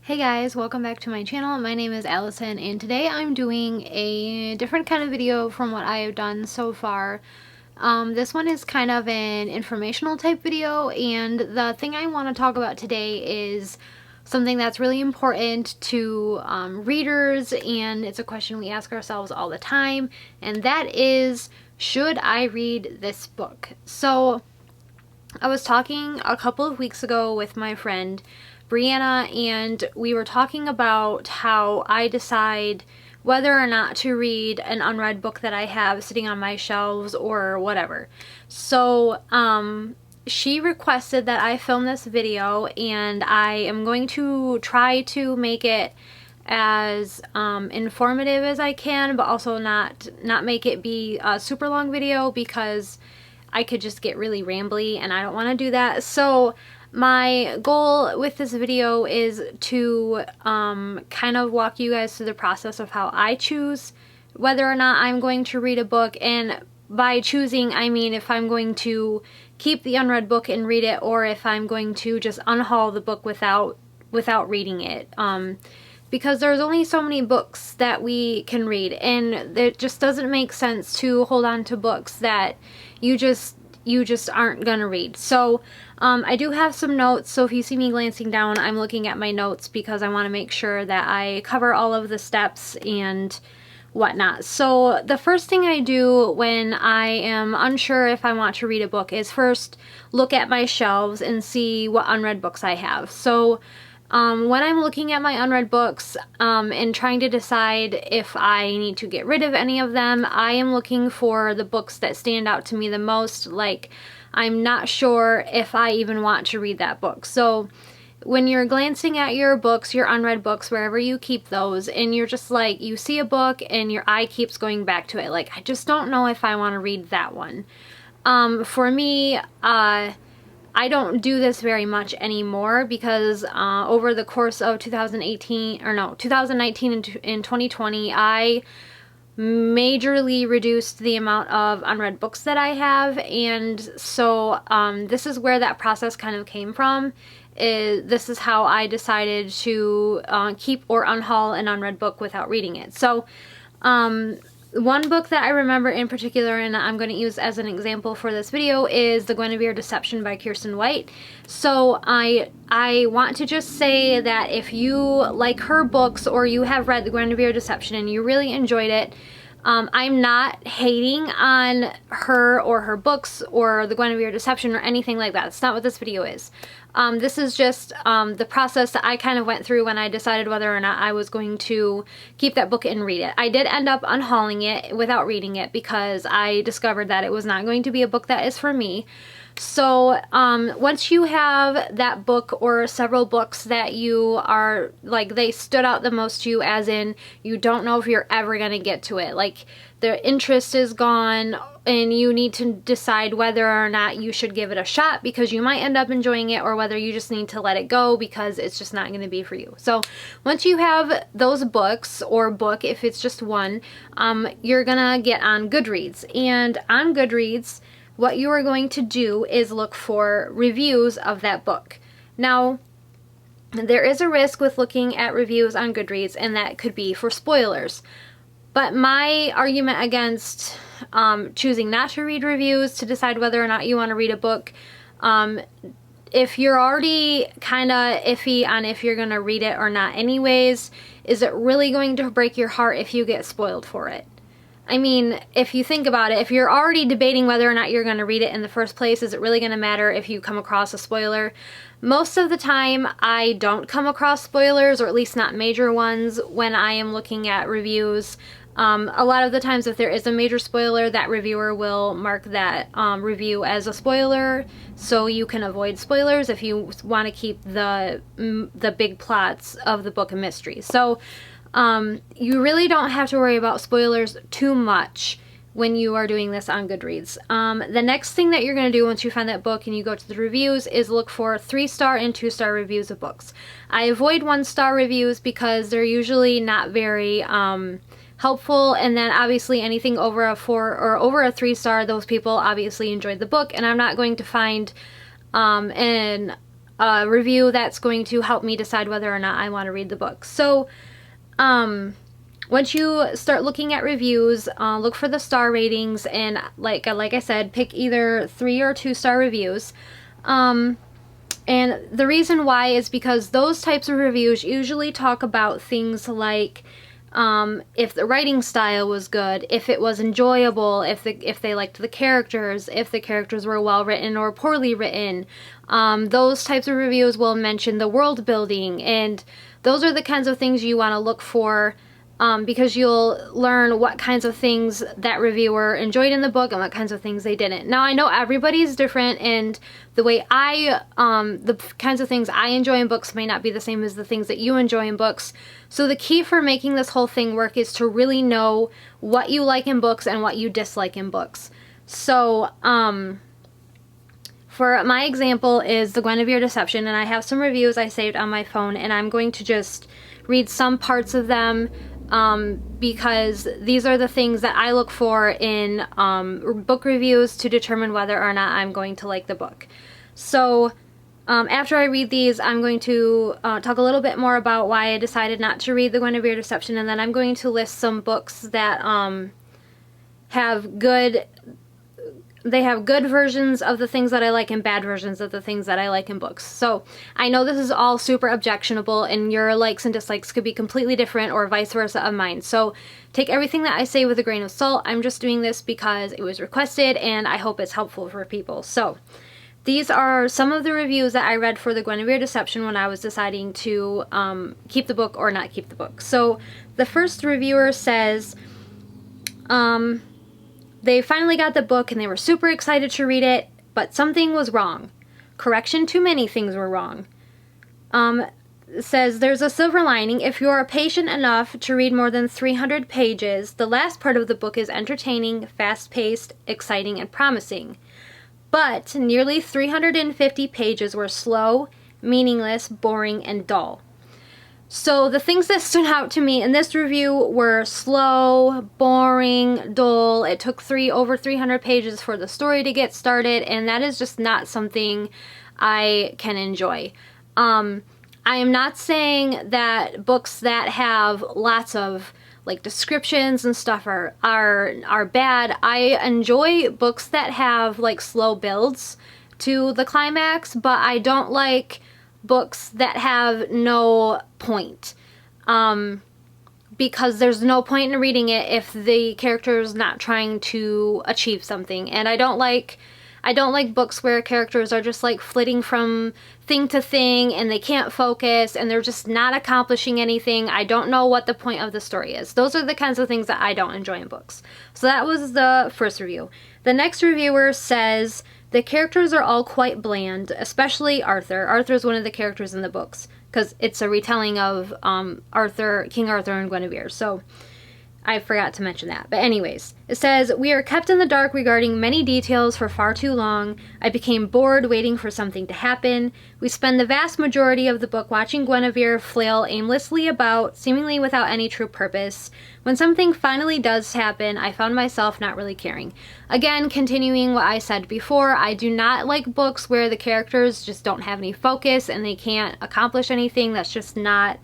Hey guys, welcome back to my channel. My name is Allison and today I'm doing a different kind of video from what I have done so far. This one is kind of an informational type video, and the thing I want to talk about today is something that's really important to readers, and it's a question we ask ourselves all the time, and that is, should I read this book? So I was talking a couple of weeks ago with my friend Brianna, and we were talking about how I decide whether or not to read an unread book that I have sitting on my shelves or whatever. So she requested that I film this video, and I am going to try to make it as informative as I can, but also not make it be a super long video because I could just get really rambly and I don't want to do that. So my goal with this video is to kind of walk you guys through the process of how I choose whether or not I'm going to read a book, and by choosing I mean if I'm going to keep the unread book and read it, or if I'm going to just unhaul the book without reading it. Because there's only so many books that we can read, and it just doesn't make sense to hold on to books that you just aren't gonna read. So I do have some notes, so if you see me glancing down, I'm looking at my notes because I want to make sure that I cover all of the steps and whatnot. So the first thing I do when I am unsure if I want to read a book is first look at my shelves and see what unread books I have. So when I'm looking at my unread books and trying to decide if I need to get rid of any of them, I am looking for the books that stand out to me the most. Like, I'm not sure if I even want to read that book. So when you're glancing at your books, your unread books, wherever you keep those, and you're just like, you see a book and your eye keeps going back to it, like, I just don't know if I want to read that one. For me, I don't do this very much anymore because over the course of 2019 and 2020, I majorly reduced the amount of unread books that I have, and so this is where that process kind of came from. This is how I decided to keep or unhaul an unread book without reading it. So one book that I remember in particular, and I'm going to use as an example for this video, is The Guinevere Deception by Kiersten White. So I want to just say that if you like her books, or you have read The Guinevere Deception and you really enjoyed it, I'm not hating on her or her books or The Guinevere Deception or anything like that. That's not what this video is. This is just the process that I kind of went through when I decided whether or not I was going to keep that book and read it. I did end up unhauling it without reading it because I discovered that it was not going to be a book that is for me. So once you have that book or several books that you are, like, they stood out the most to you, as in you don't know if you're ever going to get to it, like the interest is gone and you need to decide whether or not you should give it a shot because you might end up enjoying it, or whether you just need to let it go because it's just not going to be for you. So once you have those books, or book if it's just one, you're gonna get on Goodreads, and on Goodreads what you are going to do is look for reviews of that book. Now, there is a risk with looking at reviews on Goodreads, and that could be for spoilers. But my argument against choosing not to read reviews to decide whether or not you want to read a book, if you're already kind of iffy on if you're going to read it or not anyways, is it really going to break your heart if you get spoiled for it? I mean, if you think about it, if you're already debating whether or not you're going to read it in the first place, is it really going to matter if you come across a spoiler? Most of the time, I don't come across spoilers, or at least not major ones, when I am looking at reviews. A lot of the times, if there is a major spoiler, that reviewer will mark that review as a spoiler, so you can avoid spoilers if you want to keep the big plots of the book a mystery. So you really don't have to worry about spoilers too much when you are doing this on Goodreads. The next thing that you're going to do once you find that book and you go to the reviews is look for 3-star and 2-star reviews of books. I avoid 1-star reviews because they're usually not very helpful, and then obviously anything over a 4 or over a 3-star, those people obviously enjoyed the book, and I'm not going to find a review that's going to help me decide whether or not I want to read the book. So once you start looking at reviews, look for the star ratings, and like I said, pick either 3 or 2 star reviews. And the reason why is because those types of reviews usually talk about things like if the writing style was good, if it was enjoyable, if they liked the characters, if the characters were well written or poorly written. Those types of reviews will mention the world building, and those are the kinds of things you want to look for, because you'll learn what kinds of things that reviewer enjoyed in the book and what kinds of things they didn't. Now, I know everybody's different, and the way the kinds of things I enjoy in books may not be the same as the things that you enjoy in books. So the key for making this whole thing work is to really know what you like in books and what you dislike in books. So, for my example is The Guinevere Deception, and I have some reviews I saved on my phone, and I'm going to just read some parts of them, because these are the things that I look for in book reviews to determine whether or not I'm going to like the book. So after I read these, I'm going to talk a little bit more about why I decided not to read The Guinevere Deception, and then I'm going to list some books that have good versions of the things that I like and bad versions of the things that I like in books. So I know this is all super objectionable, and your likes and dislikes could be completely different, or vice versa of mine. So take everything that I say with a grain of salt. I'm just doing this because it was requested, and I hope it's helpful for people. So these are some of the reviews that I read for The Guinevere Deception when I was deciding to keep the book or not keep the book. So the first reviewer says, they finally got the book and they were super excited to read it, but something was wrong. Correction, too many things were wrong. Says there's a silver lining. If you are patient enough to read more than 300 pages, the last part of the book is entertaining, fast-paced, exciting, and promising. But nearly 350 pages were slow, meaningless, boring, and dull. So the things that stood out to me in this review were slow, boring, dull. It took over 300 pages for the story to get started, and that is just not something I can enjoy. I am not saying that books that have lots of like descriptions and stuff are bad. I enjoy books that have like slow builds to the climax, but I don't like books that have no point, because there's no point in reading it if the character is not trying to achieve something. And I don't like books where characters are just like flitting from thing to thing and they can't focus and they're just not accomplishing anything. I don't know what the point of the story is. Those are the kinds of things that I don't enjoy in books. So that was the first review. The next reviewer says, the characters are all quite bland, especially Arthur. Arthur is one of the characters in the books, because it's a retelling of King Arthur and Guinevere, so I forgot to mention that. But anyways, it says, we are kept in the dark regarding many details for far too long. I became bored waiting for something to happen. We spend the vast majority of the book watching Guinevere flail aimlessly about, seemingly without any true purpose. When something finally does happen, I found myself not really caring. Again, continuing what I said before, I do not like books where the characters just don't have any focus and they can't accomplish anything. That's just not...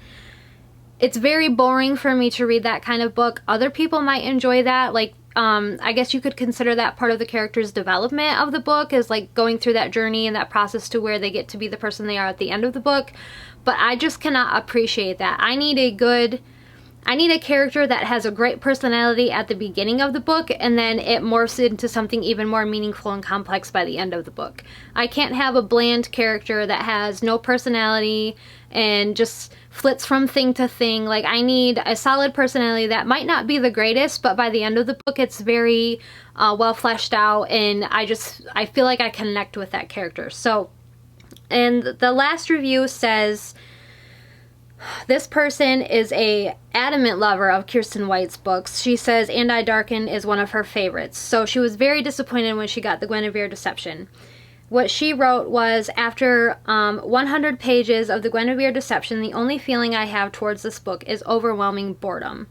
It's very boring for me to read that kind of book. Other people might enjoy that. Like, I guess you could consider that part of the character's development of the book, is like going through that journey and that process to where they get to be the person they are at the end of the book. But I just cannot appreciate that. I need a character that has a great personality at the beginning of the book, and then it morphs into something even more meaningful and complex by the end of the book. I can't have a bland character that has no personality and just flits from thing to thing. Like, I need a solid personality that might not be the greatest, but by the end of the book it's very well fleshed out, and I feel like I connect with that character. So, and the last review says, this person is a adamant lover of Kiersten White's books. She says And I Darken is one of her favorites. So she was very disappointed when she got The Guinevere Deception. What she wrote was, after 100 pages of The Guinevere Deception, the only feeling I have towards this book is overwhelming boredom.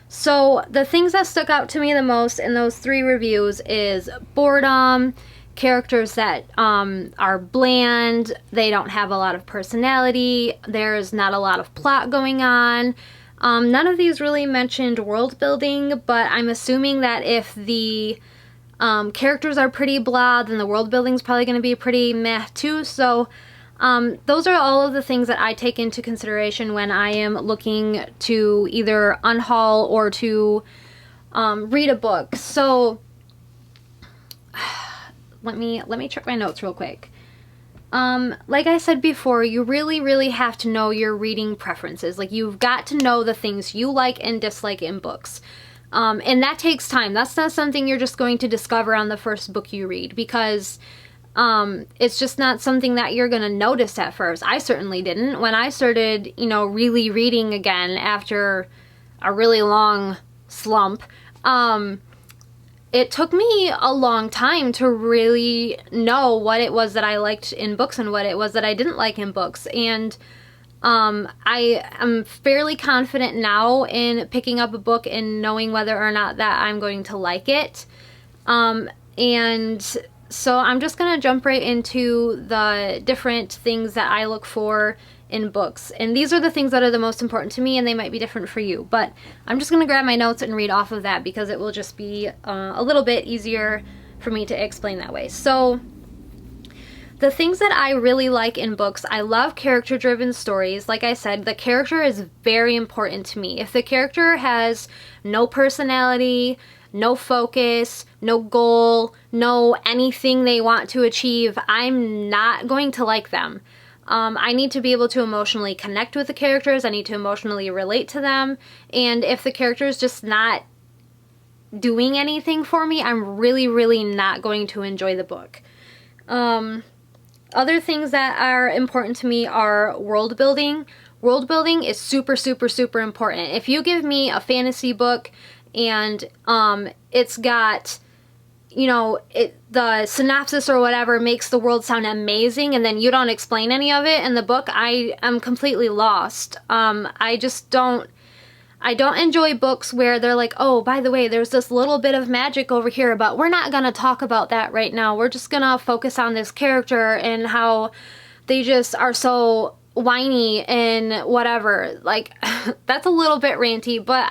So the things that stuck out to me the most in those 3 reviews is boredom characters that are bland, they don't have a lot of personality, there's not a lot of plot going on. None of these really mentioned world building, but I'm assuming that if the characters are pretty blah, then the world building's probably going to be pretty meh too. So those are all of the things that I take into consideration when I am looking to either unhaul or to read a book. So let me check my notes real quick. Like I said before, you really have to know your reading preferences. Like, you've got to know the things you like and dislike in books. And that takes time. That's not something you're just going to discover on the first book you read, because it's just not something that you're going to notice at first. I certainly didn't. When I started, really reading again after a really long slump, it took me a long time to really know what it was that I liked in books and what it was that I didn't like in books. And I am fairly confident now in picking up a book and knowing whether or not that I'm going to like it. And so I'm just going to jump right into the different things that I look for in books. And these are the things that are the most important to me, and they might be different for you. But I'm just going to grab my notes and read off of that, because it will just be a little bit easier for me to explain that way. So the things that I really like in books, I love character-driven stories. Like I said, the character is very important to me. If the character has no personality, no focus, no goal, no anything they want to achieve, I'm not going to like them. I need to be able to emotionally connect with the characters. I need to emotionally relate to them. And if the character is just not doing anything for me, I'm really not going to enjoy the book. Other things that are important to me are world building. World building is super important. If you give me a fantasy book and it's got, the synopsis or whatever makes the world sound amazing, and then you don't explain any of it in the book, I am completely lost. I don't enjoy books where they're like, oh, by the way, there's this little bit of magic over here, but we're not gonna talk about that right now. We're just gonna focus on this character and how they just are so whiny and whatever. Like, that's a little bit ranty, but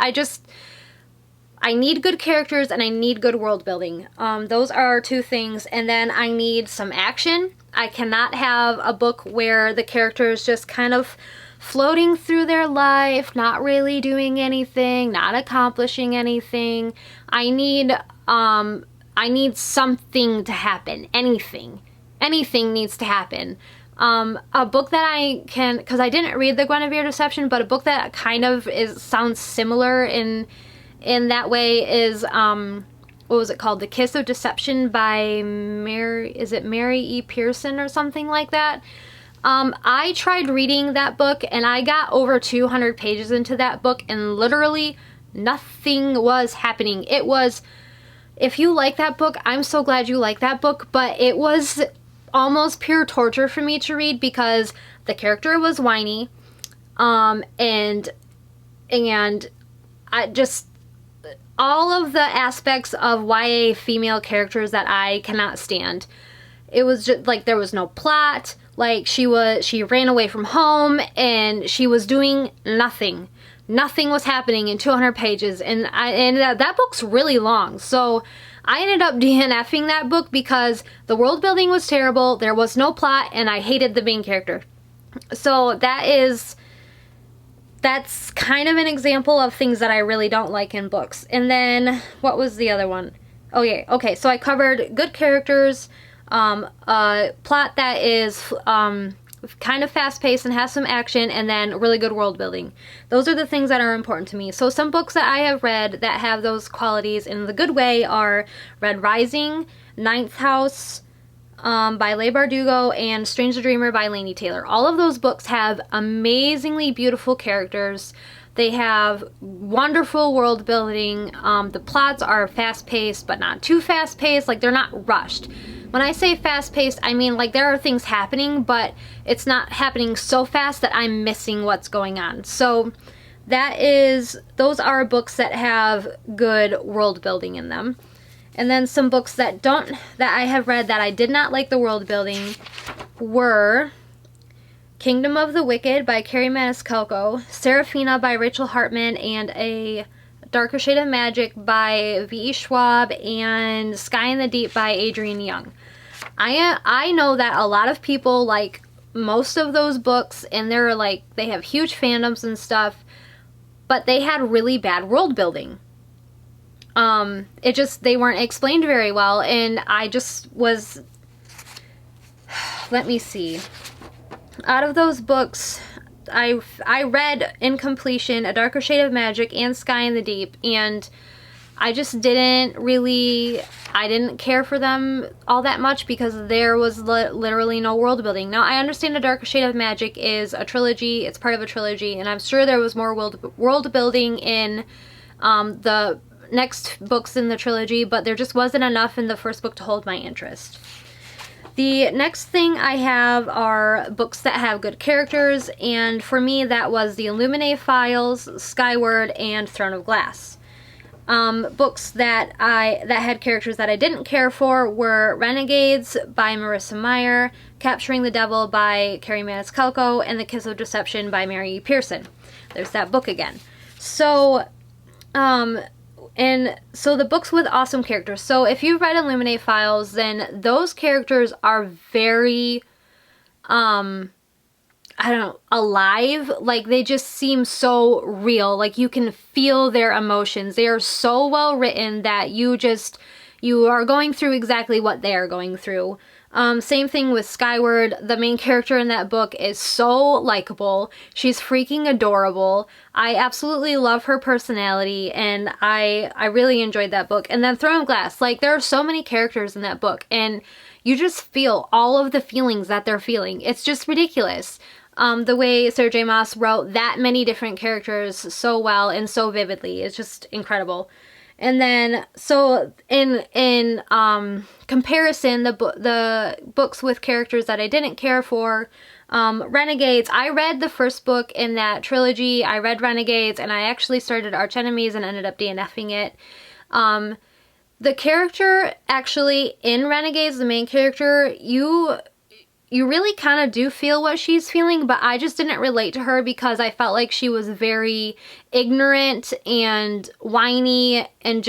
I need good characters and I need good world building. Those are two things. And then I need some action. I cannot have a book where the character is just kind of floating through their life, not really doing anything, not accomplishing anything. I need something to happen. Anything needs to happen. A book that I can, because I didn't read the Guinevere Deception, but a book that kind of sounds similar in that way is, what was it called? The Kiss of Deception by Mary E. Pearson or something like that? I tried reading that book and I got over 200 pages into that book and literally nothing was happening. It was, if you like that book, I'm so glad you like that book, but it was almost pure torture for me to read because the character was whiny, and I just, all of the aspects of YA female characters that I cannot stand. It was just like there was no plot. Like she ran away from home and she was doing nothing. Nothing was happening in 200 pages, and that book's really long. So I ended up DNFing that book because the world building was terrible. There was no plot, and I hated the main character. So that's kind of an example of things that I really don't like in books. And then, what was the other one? Oh yeah, okay, so I covered good characters, a plot that is kind of fast-paced and has some action, and then really good world building. Those are the things that are important to me. So some books that I have read that have those qualities in the good way are Red Rising, Ninth House, by Leigh Bardugo, and Strange the Dreamer by Laini Taylor. All of those books have amazingly beautiful characters. They have wonderful world building. The plots are fast-paced, but not too fast-paced. Like, they're not rushed. When I say fast-paced, I mean, like, there are things happening, but it's not happening so fast that I'm missing what's going on. So those are books that have good world building in them. And then some books that I have read that I did not like the world building were Kingdom of the Wicked by Carrie Maniscalco, Serafina by Rachel Hartman, and A Darker Shade of Magic by V.E. Schwab, and Sky in the Deep by Adrienne Young. I know that a lot of people like most of those books, and they're like, they have huge fandoms and stuff, but they had really bad world building. They weren't explained very well, and I just was, let me see. Out of those books, I read in completion A Darker Shade of Magic and Sky in the Deep, and I just didn't really, I didn't care for them all that much because there was literally no world building. Now, I understand A Darker Shade of Magic is a trilogy, it's part of a trilogy, and I'm sure there was more world building in the next books in the trilogy, but there just wasn't enough in the first book to hold my interest. The next thing I have are books that have good characters, and for me that was the Illuminae Files, Skyward, and Throne of Glass. Books that had characters that I didn't care for were Renegades by Marissa Meyer, Capturing the Devil by Carrie Maniscalco, and The Kiss of Deception by Mary E. Pearson. There's that book again. So, and so the books with awesome characters. So if you've read Illuminae Files, then those characters are very, I don't know, alive. Like, they just seem so real. Like, you can feel their emotions. They are so well written that you are going through exactly what they are going through. Same thing with Skyward. The main character in that book is so likable. She's freaking adorable. I absolutely love her personality, and I really enjoyed that book. And then Throne of Glass. Like, there are so many characters in that book, and you just feel all of the feelings that they're feeling. It's just ridiculous. The way Sarah J. Maas wrote that many different characters so well and so vividly. It's just incredible. And then, so in comparison, the books with characters that I didn't care for, Renegades, I read the first book in that trilogy. I read Renegades, and I actually started Arch Enemies and ended up DNFing it. The character, actually, in Renegades, the main character, you really kind of do feel what she's feeling, but I just didn't relate to her because I felt like she was very ignorant and whiny and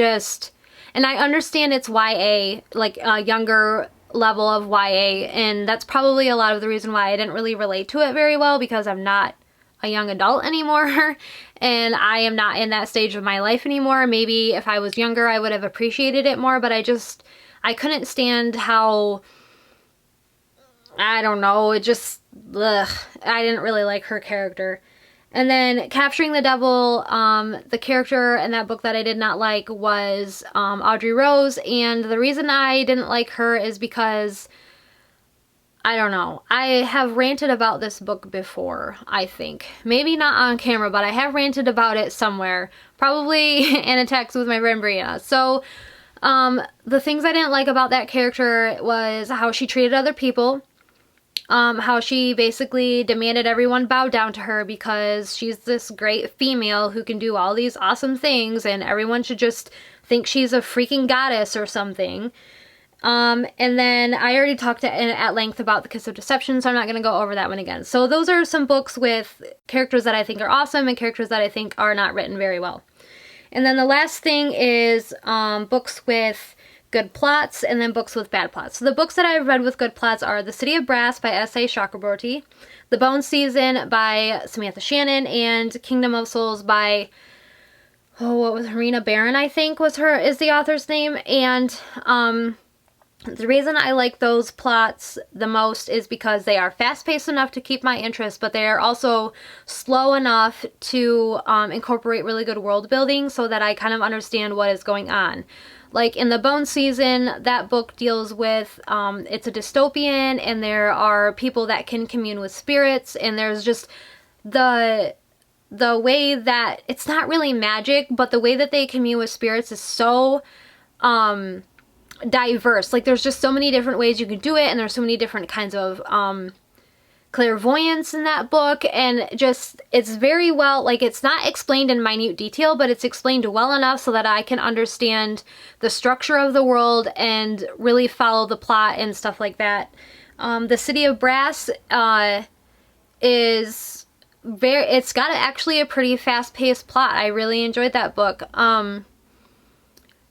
I understand it's YA, like a younger level of YA, and that's probably a lot of the reason why I didn't really relate to it very well, because I'm not a young adult anymore and I am not in that stage of my life anymore. Maybe if I was younger I would have appreciated it more, but I couldn't stand how, I don't know, I didn't really like her character. And then Capturing the Devil, the character in that book that I did not like was Audrey Rose, and the reason I didn't like her is because, I don't know, I have ranted about this book before, I think. Maybe not on camera, but I have ranted about it somewhere, probably in a text with my friend Brianna. So, the things I didn't like about that character was how she treated other people. How she basically demanded everyone bow down to her because she's this great female who can do all these awesome things and everyone should just think she's a freaking goddess or something. And then I already talked at length about The Kiss of Deception, so I'm not going to go over that one again. So those are some books with characters that I think are awesome and characters that I think are not written very well. And then the last thing is books with good plots, and then books with bad plots. So the books that I've read with good plots are The City of Brass by S.A. Chakraborty, The Bone Season by Samantha Shannon, and Kingdom of Souls by, Rena Barron, I think is the author's name. And the reason I like those plots the most is because they are fast-paced enough to keep my interest, but they are also slow enough to incorporate really good world building so that I kind of understand what is going on. Like in The Bone Season, that book deals with, it's a dystopian, and there are people that can commune with spirits, and there's just the way that, it's not really magic, but the way that they commune with spirits is so diverse. Like, there's just so many different ways you can do it, and there's so many different kinds of clairvoyance in that book, and just, it's very well, like, it's not explained in minute detail, but it's explained well enough so that I can understand the structure of the world and really follow the plot and stuff like that. The City of Brass is it's got actually a pretty fast-paced plot. I really enjoyed that book.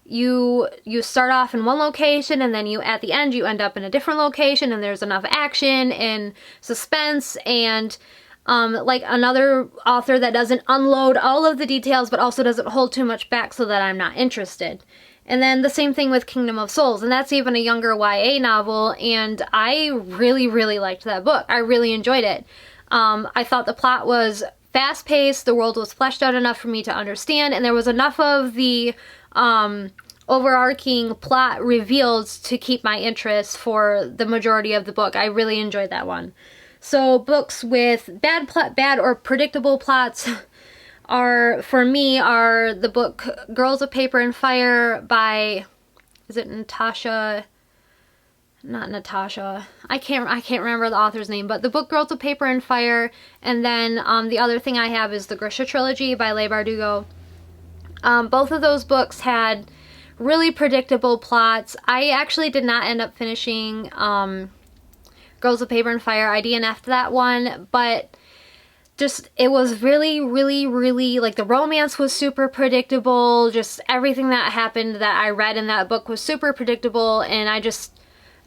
You start off in one location, and then at the end you end up in a different location, and there's enough action and suspense, and like another author that doesn't unload all of the details but also doesn't hold too much back so that I'm not interested. And then the same thing with Kingdom of Souls, and that's even a younger YA novel, and I really, really liked that book. I really enjoyed it. I thought the plot was fast-paced, the world was fleshed out enough for me to understand, and there was enough of the overarching plot revealed to keep my interest for the majority of the book. I really enjoyed that one. So books with bad or predictable plots for me, are the book Girls of Paper and Fire by, is it Natasha? Not Natasha. I can't remember the author's name, but the book Girls of Paper and Fire, and then the other thing I have is the Grisha trilogy by Leigh Bardugo. Both of those books had really predictable plots. I actually did not end up finishing Girls of Paper and Fire. I DNF'd that one, but just, it was really, really, really, like, the romance was super predictable. Just everything that happened that I read in that book was super predictable, and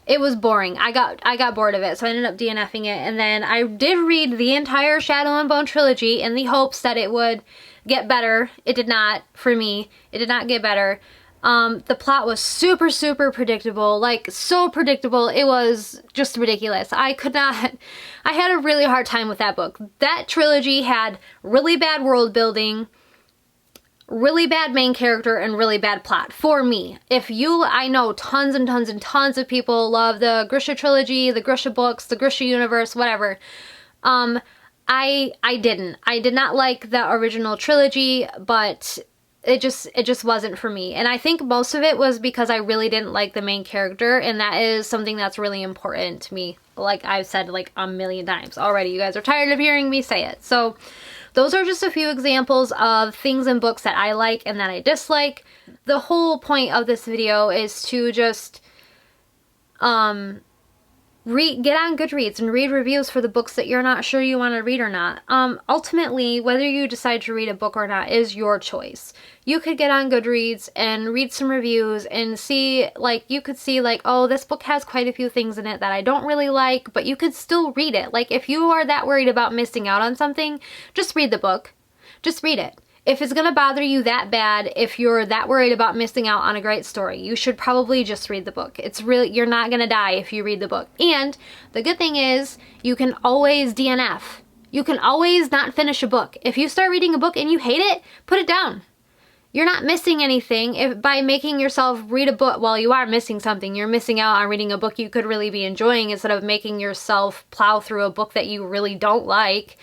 it was boring. I got bored of it, so I ended up DNFing it. And then I did read the entire Shadow and Bone trilogy in the hopes that it would get better. It did not, for me. It did not get better. The plot was super, super predictable, like, so predictable, it was just ridiculous. I had a really hard time with that book. That trilogy had really bad world building, really bad main character, and really bad plot for me. I know tons and tons and tons of people love the Grisha trilogy, the Grisha books, the Grisha universe, whatever. I didn't. I did not like the original trilogy, but it just wasn't for me. And I think most of it was because I really didn't like the main character, and that is something that's really important to me. Like I've said like a million times already. You guys are tired of hearing me say it. So those are just a few examples of things in books that I like and that I dislike. The whole point of this video is to just get on Goodreads and read reviews for the books that you're not sure you want to read or not. Ultimately, whether you decide to read a book or not is your choice. You could get on Goodreads and read some reviews and see, like, you could see, like, oh, this book has quite a few things in it that I don't really like, but you could still read it. Like, if you are that worried about missing out on something, just read the book. Just read it. If it's gonna bother you that bad, if you're that worried about missing out on a great story, you should probably just read the book. You're not gonna die if you read the book. And the good thing is, you can always DNF. You can always not finish a book. If you start reading a book and you hate it, put it down. You're not missing anything by making yourself read a book. Well, you are missing something. You're missing out on reading a book you could really be enjoying instead of making yourself plow through a book that you really don't like.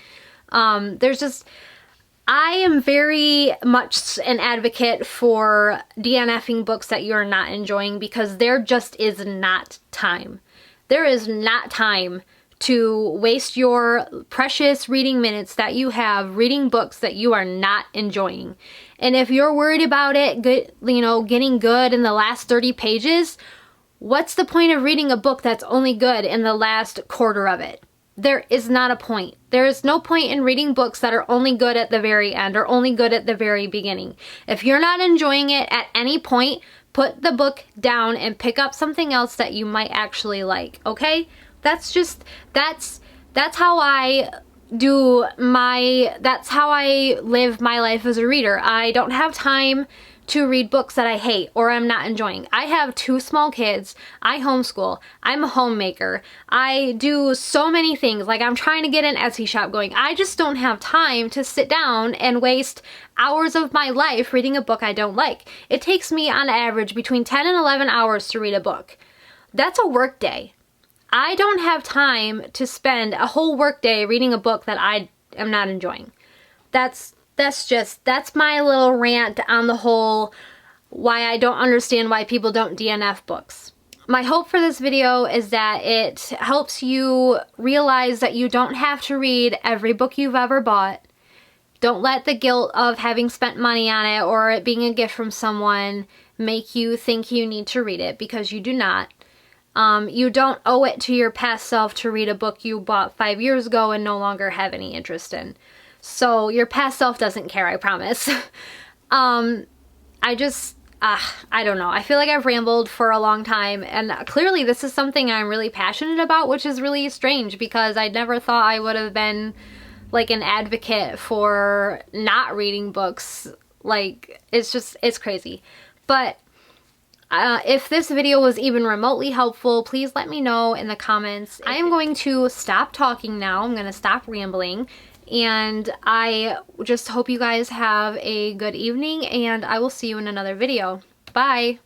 I am very much an advocate for DNFing books that you're not enjoying, because there just is not time. There is not time to waste your precious reading minutes that you have reading books that you are not enjoying. And if you're worried about it, getting good in the last 30 pages, what's the point of reading a book that's only good in the last quarter of it? There is not a point. There is no point in reading books that are only good at the very end or only good at the very beginning. If you're not enjoying it at any point, put the book down and pick up something else that you might actually like, okay? That's how I that's how I live my life as a reader. I don't have time to read books that I hate or I'm not enjoying. I have 2 small kids. I homeschool. I'm a homemaker. I do so many things. Like, I'm trying to get an Etsy shop going. I just don't have time to sit down and waste hours of my life reading a book I don't like. It takes me on average between 10 and 11 hours to read a book. That's a work day. I don't have time to spend a whole work day reading a book that I am not enjoying. That's my little rant on the whole why I don't understand why people don't DNF books. my hope for this video is that it helps you realize that you don't have to read every book you've ever bought. Don't let the guilt of having spent money on it or it being a gift from someone make you think you need to read it, because you do not. You don't owe it to your past self to read a book you bought 5 years ago and no longer have any interest in. So your past self doesn't care, I promise. I don't know. I feel like I've rambled for a long time, and clearly this is something I'm really passionate about, which is really strange because I never thought I would have been like an advocate for not reading books. Like, it's crazy. But if this video was even remotely helpful, please let me know in the comments. I am going to stop talking now. I'm going to stop rambling. And I just hope you guys have a good evening, and I will see you in another video. Bye!